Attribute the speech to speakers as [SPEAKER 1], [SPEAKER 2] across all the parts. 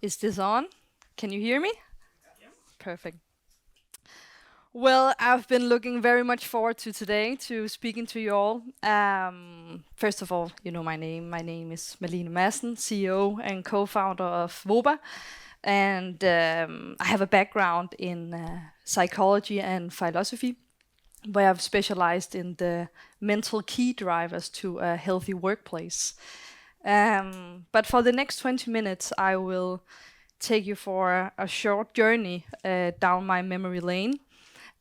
[SPEAKER 1] Is this on? Can you hear me? Perfect. Well, I've been looking very much forward to today to speaking to you all. First of all, you know my name. My name is Malene Madsen, CEO and co-founder of Woba, and I have a background in psychology and philosophy, where I've specialized in the mental key drivers to a healthy workplace. But for the next 20 minutes, I will take you for a short journey down my memory lane.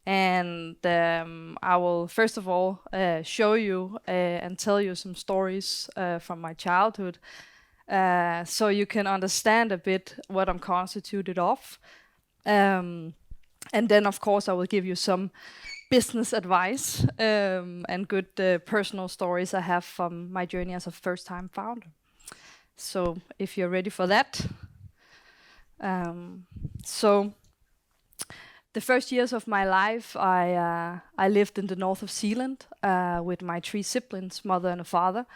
[SPEAKER 1] And I will first of all show you and tell you some stories from my childhood so you can understand a bit what I'm constituted of. Um, and then, of course, I will give you some business advice and good personal stories I have from my journey as a first time founder. So, if you're ready for that. Um, so, the first years of my life, I lived in the north of Zealand with my three siblings, mother and a father.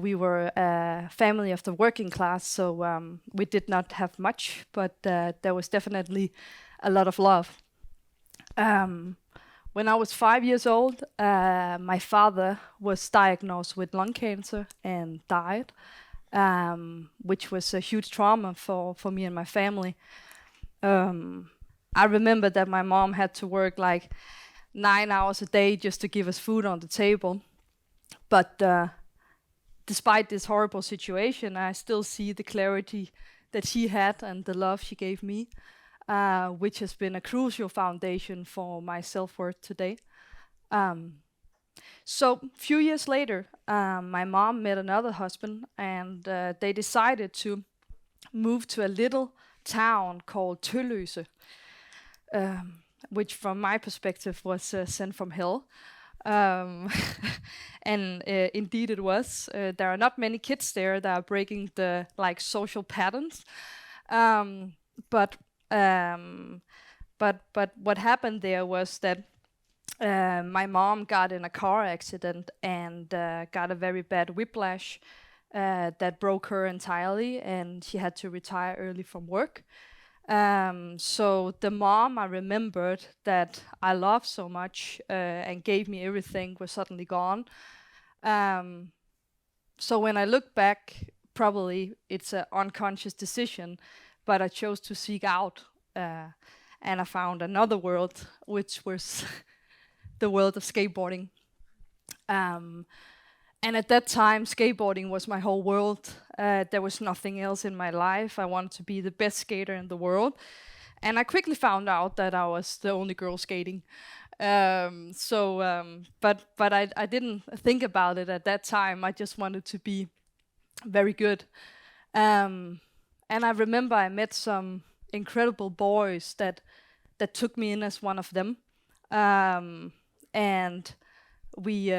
[SPEAKER 1] We were a family of the working class, so we did not have much, but there was definitely a lot of love. Um, when I was 5 years old, my father was diagnosed with lung cancer and died, which was a huge trauma for me and my family. Um, I remember that my mom had to work like 9 hours a day just to give us food on the table. But despite this horrible situation, I still see the clarity that she had and the love she gave me, which has been a crucial foundation for my self-worth today. Um, so, a few years later, my mom met another husband, and they decided to move to a little town called Tølløse, which from my perspective was sent from hell. Um, and indeed it was. There are not many kids there that are breaking the like social patterns. Um, but um, but what happened there was that my mom got in a car accident and got a very bad whiplash that broke her entirely, and she had to retire early from work. So the mom I remembered that I loved so much and gave me everything was suddenly gone. Um, so when I look back, probably it's an unconscious decision, but I chose to seek out, and I found another world, which was the world of skateboarding. Um, and at that time, skateboarding was my whole world. There was nothing else in my life. I wanted to be the best skater in the world. And I quickly found out that I was the only girl skating. But I didn't think about it at that time. I just wanted to be very good. Um, and I remember I met some incredible boys that took me in as one of them. And we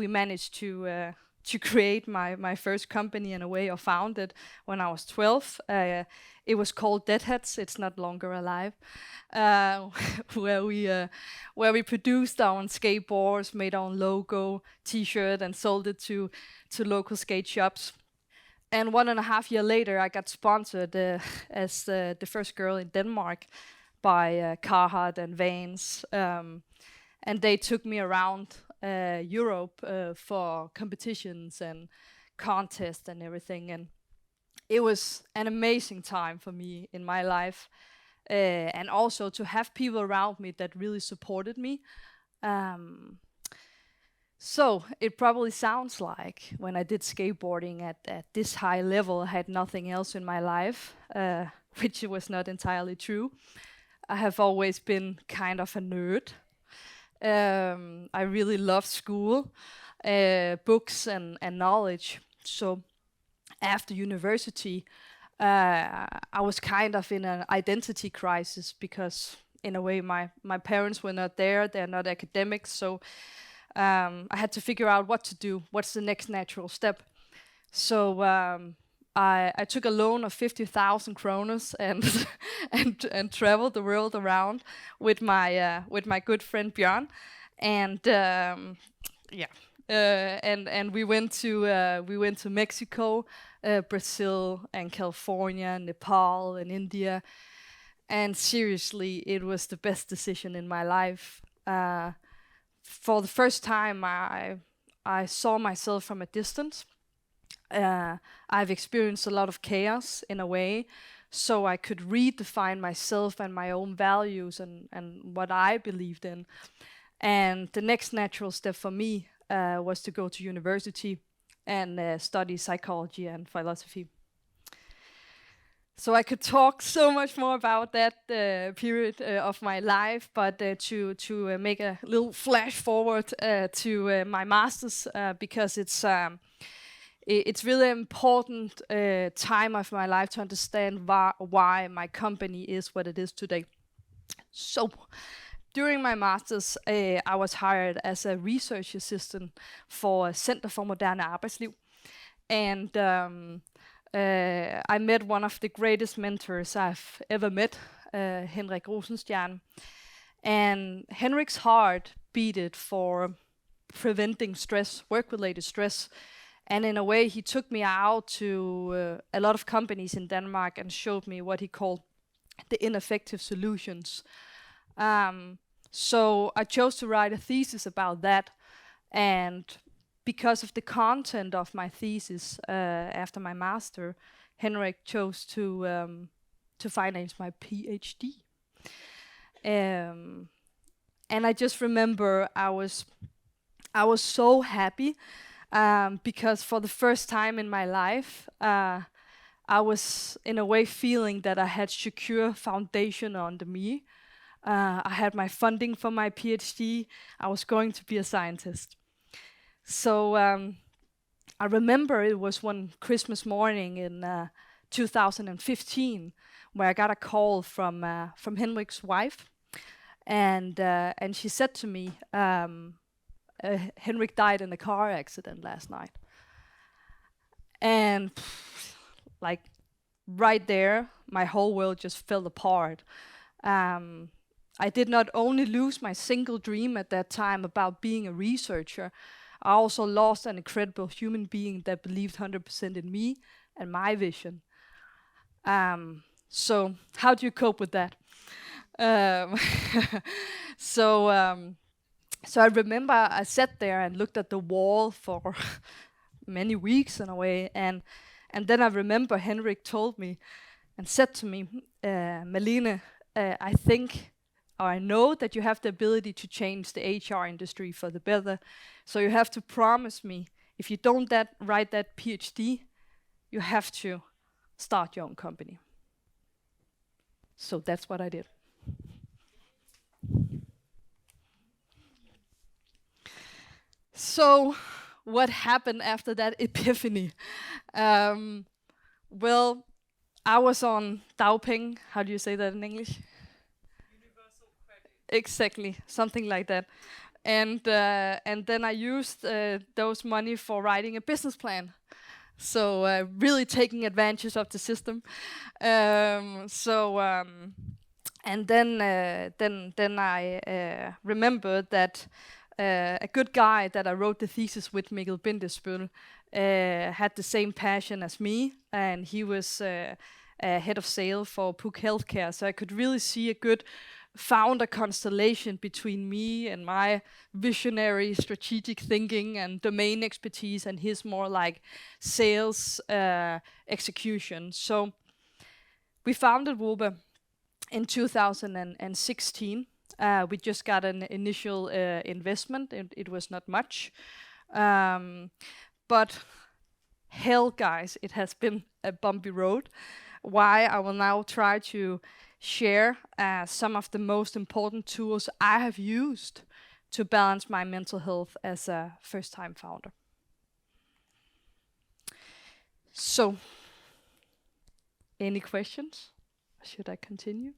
[SPEAKER 1] managed to create my first company in a way, or found it when I was 12. It was called Deadheads. It's not longer alive. Uh, where we produced our own skateboards, made our own logo, T-shirt, and sold it to local skate shops. And 1.5 years later, I got sponsored as the first girl in Denmark by Carhartt and Vans. And they took me around Europe for competitions and contests and everything. And it was an amazing time for me in my life. And also to have people around me that really supported me. Um, so it probably sounds like when I did skateboarding at this high level, I had nothing else in my life, which was not entirely true. I have always been kind of a nerd. I really love school, books, and knowledge. So after university, I was kind of in an identity crisis because, in a way, my parents were not there. They're not academics, so I had to figure out what to do. What's the next natural step? So I took a loan of 50,000 kroners and and traveled the world around with my good friend Björn, and Yeah. And we went to Mexico, Brazil, and California, Nepal, and India. And seriously, it was the best decision in my life. For the first time, I saw myself from a distance. I've experienced a lot of chaos in a way, so I could redefine myself and my own values and what I believed in. And the next natural step for me was to go to university and study psychology and philosophy. So I could talk so much more about that period of my life, but to make a little flash forward to my master's, because it's really important time of my life to understand why my company is what it is today. So during my master's, I was hired as a research assistant for Center for Moderne Arbejdsliv. And I met one of the greatest mentors I've ever met, Henrik Rosenstjerne. And Henrik's heart beat it for preventing stress, work-related stress. And in a way, he took me out to a lot of companies in Denmark and showed me what he called the ineffective solutions. So I chose to write a thesis about that. And because of the content of my thesis after my master, Henrik chose to finance my PhD. And I just remember I was so happy because for the first time in my life, I was in a way feeling that I had secure foundation under me. I had my funding for my PhD. I was going to be a scientist. So I remember it was one Christmas morning in 2015 where I got a call from Henrik's wife, and she said to me, Henrik died in a car accident last night. And like right there, my whole world just fell apart. I did not only lose my single dream at that time about being a researcher, I also lost an incredible human being that believed 100% in me and my vision. So how do you cope with that? So I remember I sat there and looked at the wall for many weeks in a way, and then I remember Henrik told me and said to me, Malene, I think, or I know that you have the ability to change the HR industry for the better, so you have to promise me, if you don't write that PhD, you have to start your own company. So that's what I did. So what happened after that epiphany? Well, I was on dagpenge. How do you say that in English? Universal credit. Exactly, something like that. And then I used those money for writing a business plan. So really taking advantage of the system. And then I remembered that a good guy that I wrote the thesis with, Mikkel Bindesbøl, had the same passion as me, and he was head of sales for Puk Healthcare. So I could really see a good founder constellation between me and my visionary strategic thinking and domain expertise and his more like sales execution. So we founded Woba in 2016. We just got an initial investment, and it was not much. But hell, guys, it has been a bumpy road. Why? I will now try to share some of the most important tools I have used to balance my mental health as a first-time founder. So, any questions? Should I continue?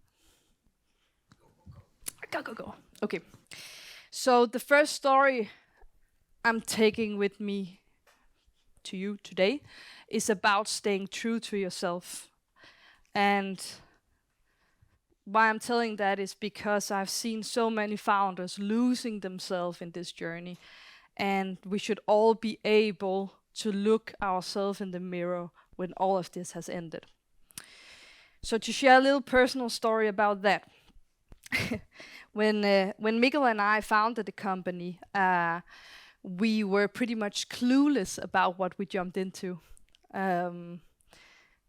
[SPEAKER 1] Go. Okay. So the first story I'm taking with me to you today is about staying true to yourself. And why I'm telling that is because I've seen so many founders losing themselves in this journey. and we should all be able to look ourselves in the mirror when all of this has ended. So to share a little personal story about that, when Mikkel and I founded the company, we were pretty much clueless about what we jumped into.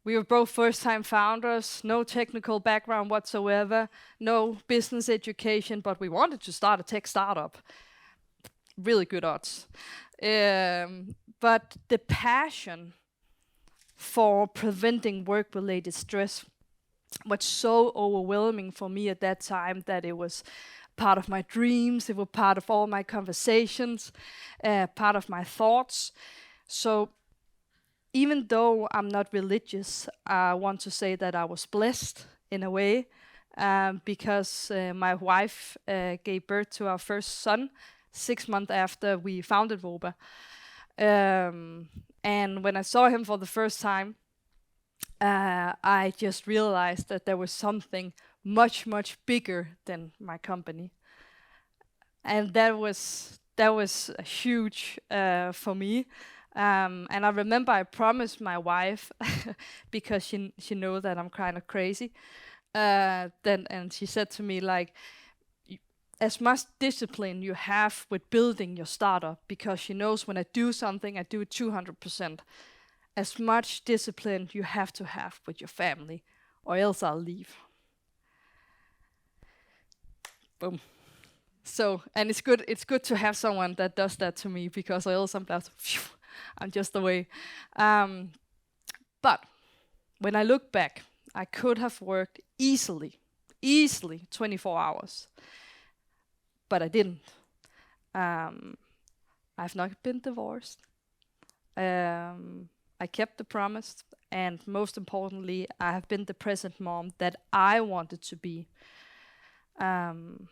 [SPEAKER 1] We were both first-time founders, no technical background whatsoever, no business education, but we wanted to start a tech startup. Really good odds. But the passion for preventing work-related stress was so overwhelming for me at that time that it was part of my dreams, it was part of all my conversations, part of my thoughts. So even though I'm not religious, I want to say that I was blessed in a way, because my wife gave birth to our first son 6 months after we founded Woba. And when I saw him for the first time, I just realized that there was something much, much bigger than my company. And that was huge for me. And I remember I promised my wife, because she knows that I'm kind of crazy, and she said to me, like, as much discipline you have with building your startup, because she knows when I do something, I do it 200%. As much discipline you have to have with your family, or else I'll leave. Boom. So, and it's good to have someone that does that to me, because or else I'm like, phew, I'm just away. But when I look back, I could have worked easily 24 hours. But I didn't. I've not been divorced. I kept the promise, and most importantly, I have been the present mom that I wanted to be. And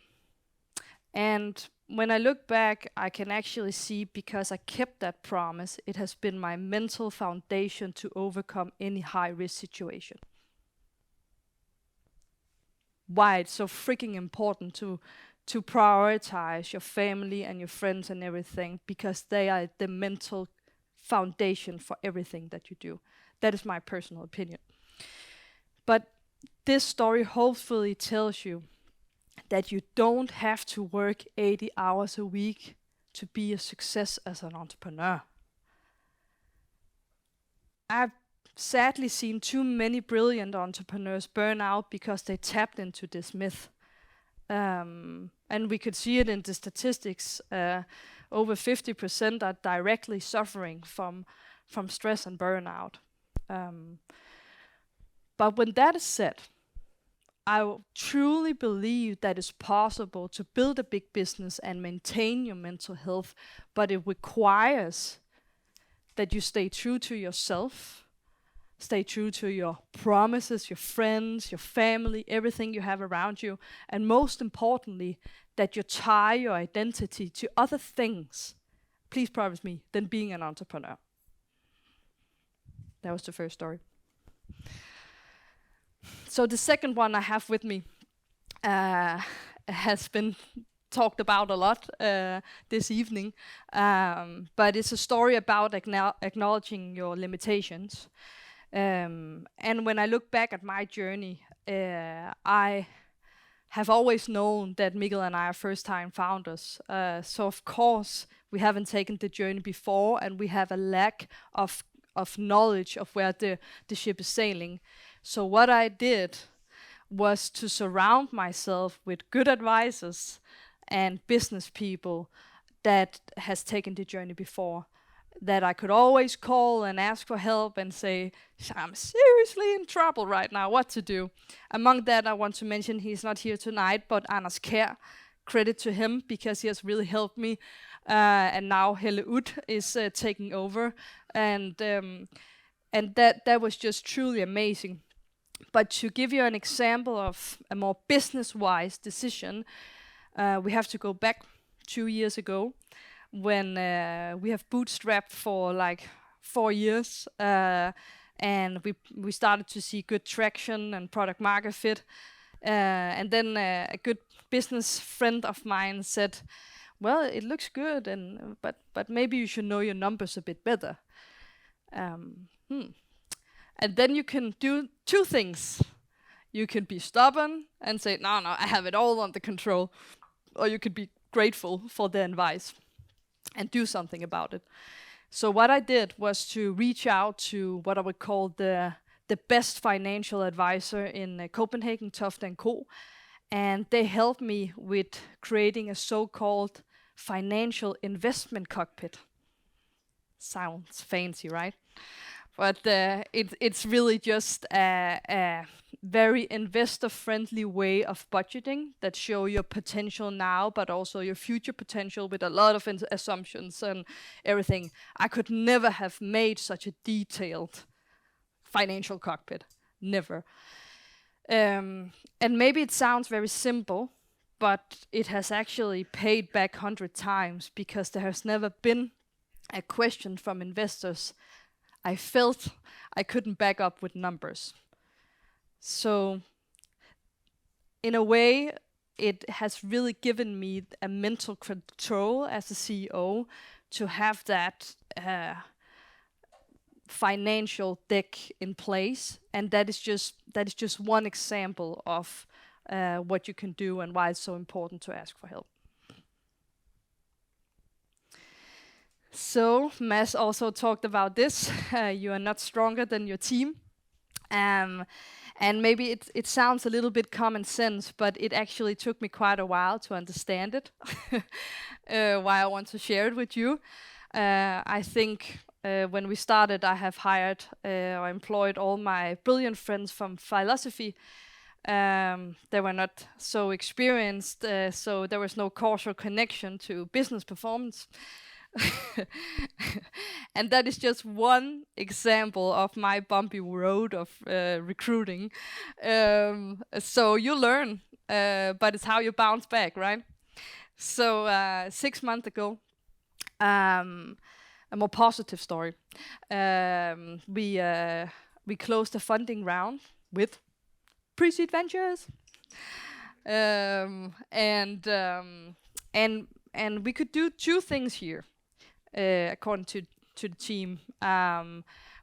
[SPEAKER 1] when I look back, I can actually see, because I kept that promise, it has been my mental foundation to overcome any high-risk situation. Why it's so freaking important to prioritize your family and your friends and everything, because they are the mental foundation for everything that you do. That is my personal opinion. But this story hopefully tells you that you don't have to work 80 hours a week to be a success as an entrepreneur. I've sadly seen too many brilliant entrepreneurs burn out because they tapped into this myth. And we could see it in the statistics. Over 50% are directly suffering from stress and burnout. But when that is said, I truly believe that it's possible to build a big business and maintain your mental health, but it requires that you stay true to yourself, stay true to your promises, your friends, your family, everything you have around you, and most importantly, that you tie your identity to other things, please promise me, than being an entrepreneur. That was the first story. So the second one I have with me has been talked about a lot this evening, but it's a story about acknowledging your limitations. And when I look back at my journey, I have always known that Mikkel and I are first-time founders. So of course, we haven't taken the journey before, and we have a lack of knowledge of where the ship is sailing. So what I did was to surround myself with good advisors and business people that has taken the journey before, that I could always call and ask for help and say, I'm seriously in trouble right now, what to do? Among that, I want to mention, he's not here tonight, but Anders Kjær, credit to him, because he has really helped me. And now Helle Ut is taking over. And that was just truly amazing. But to give you an example of a more business-wise decision, we have to go back 2 years ago, when we have bootstrapped for like 4 years, and we started to see good traction and product market fit. And then a good business friend of mine said, well, it looks good, and but maybe you should know your numbers a bit better. And then you can do two things. You can be stubborn and say, no, I have it all under control. Or you could be grateful for the advice and do something about it. So what I did was to reach out to what I would call the best financial advisor in Copenhagen, Toft & Co. And they helped me with creating a so-called financial investment cockpit. Sounds fancy, right? But it's really just a very investor-friendly way of budgeting that show your potential now, but also your future potential with a lot of assumptions and everything. I could never have made such a detailed financial cockpit. Never. And maybe it sounds very simple, but it has actually paid back 100 times because there has never been a question from investors I felt I couldn't back up with numbers. So in a way, it has really given me a mental control as a CEO to have that financial deck in place, and that is just one example of what you can do and why it's so important to ask for help. So Mads also talked about this. You are not stronger than your team. And maybe it sounds a little bit common sense, but it actually took me quite a while to understand it. Why I want to share it with you. I think when we started, I have hired or employed all my brilliant friends from philosophy. They were not so experienced, so there was no causal connection to business performance. And that is just one example of my bumpy road of recruiting. So you learn, but it's how you bounce back, right? So 6 months ago, a more positive story. We closed a funding round with PreSeed Ventures, and we could do two things here. According to the team,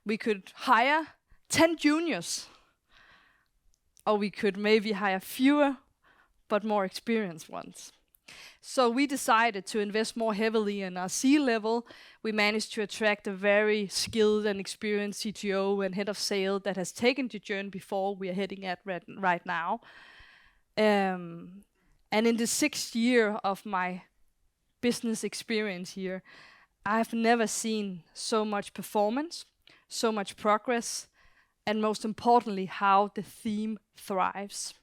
[SPEAKER 1] we could hire 10 juniors, or we could maybe hire fewer but more experienced ones. So we decided to invest more heavily in our C-level. We managed to attract a very skilled and experienced CTO and head of sale that has taken the journey before we are heading at right now. And in the 6th year of my business experience here, I've never seen so much performance, so much progress, and most importantly, how the theme thrives.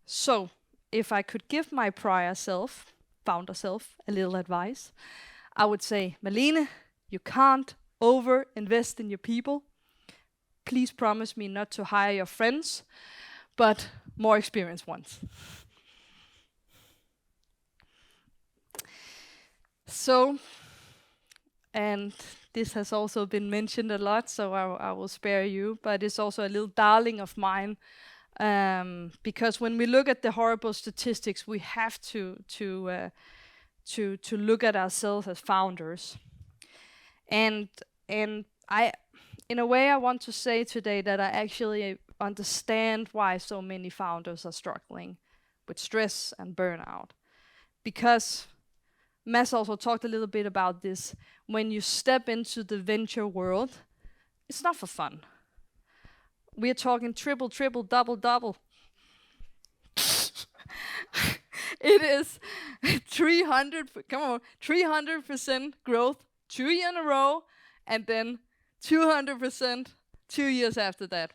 [SPEAKER 1] So, if I could give my prior self, founder self, a little advice, I would say, Malene, you can't over-invest in your people. Please promise me not to hire your friends, but more experienced ones. So, and this has also been mentioned a lot, so I will spare you, but it's also a little darling of mine, because when we look at the horrible statistics, we have to look at ourselves as founders. And I, in a way, I want to say today that I actually understand why so many founders are struggling with stress and burnout, because Mads also talked a little bit about this. When you step into the venture world, it's not for fun. We are talking triple, double. It is 300% growth 2 years in a row, and then 200% 2 years after that.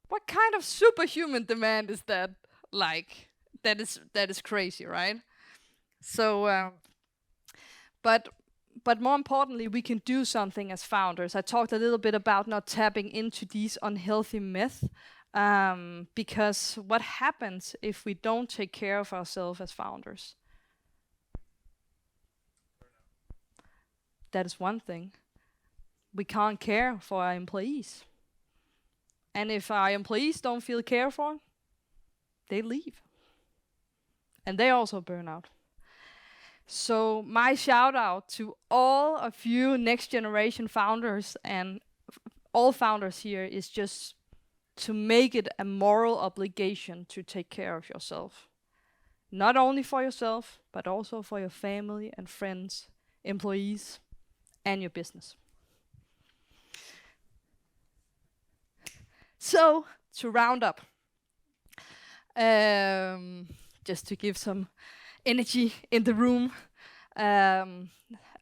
[SPEAKER 1] What kind of superhuman demand is that? Like, that is crazy, right? So, but more importantly, we can do something as founders. I talked a little bit about not tapping into these unhealthy myths, because what happens if we don't take care of ourselves as founders? That is one thing. We can't care for our employees. And if our employees don't feel cared for, they leave. and they also burn out. So my shout out to all of you next generation founders and all founders here is just to make it a moral obligation to take care of yourself. Not only for yourself, but also for your family and friends, employees, and your business. So, to round up, just to give some energy in the room, I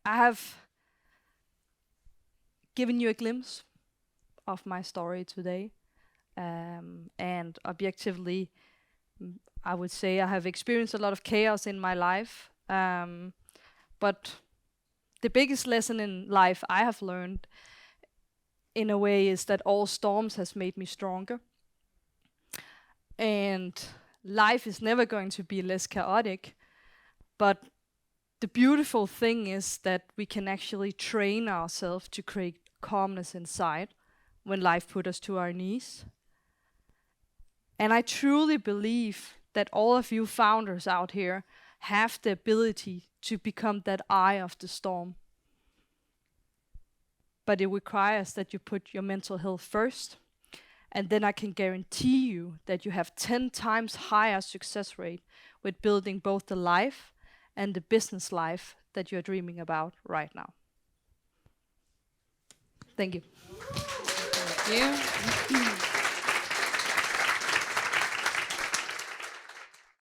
[SPEAKER 1] have given you a glimpse of my story today. And objectively, I would say I have experienced a lot of chaos in my life. But the biggest lesson in life I have learned in a way is that all storms has made me stronger. And life is never going to be less chaotic. But the beautiful thing is that we can actually train ourselves to create calmness inside when life puts us to our knees. And I truly believe that all of you founders out here have the ability to become that eye of the storm. But it requires that you put your mental health first, and then I can guarantee you that you have 10 times higher success rate with building both the life and the business life that you're dreaming about right now. Thank you.
[SPEAKER 2] Thank you.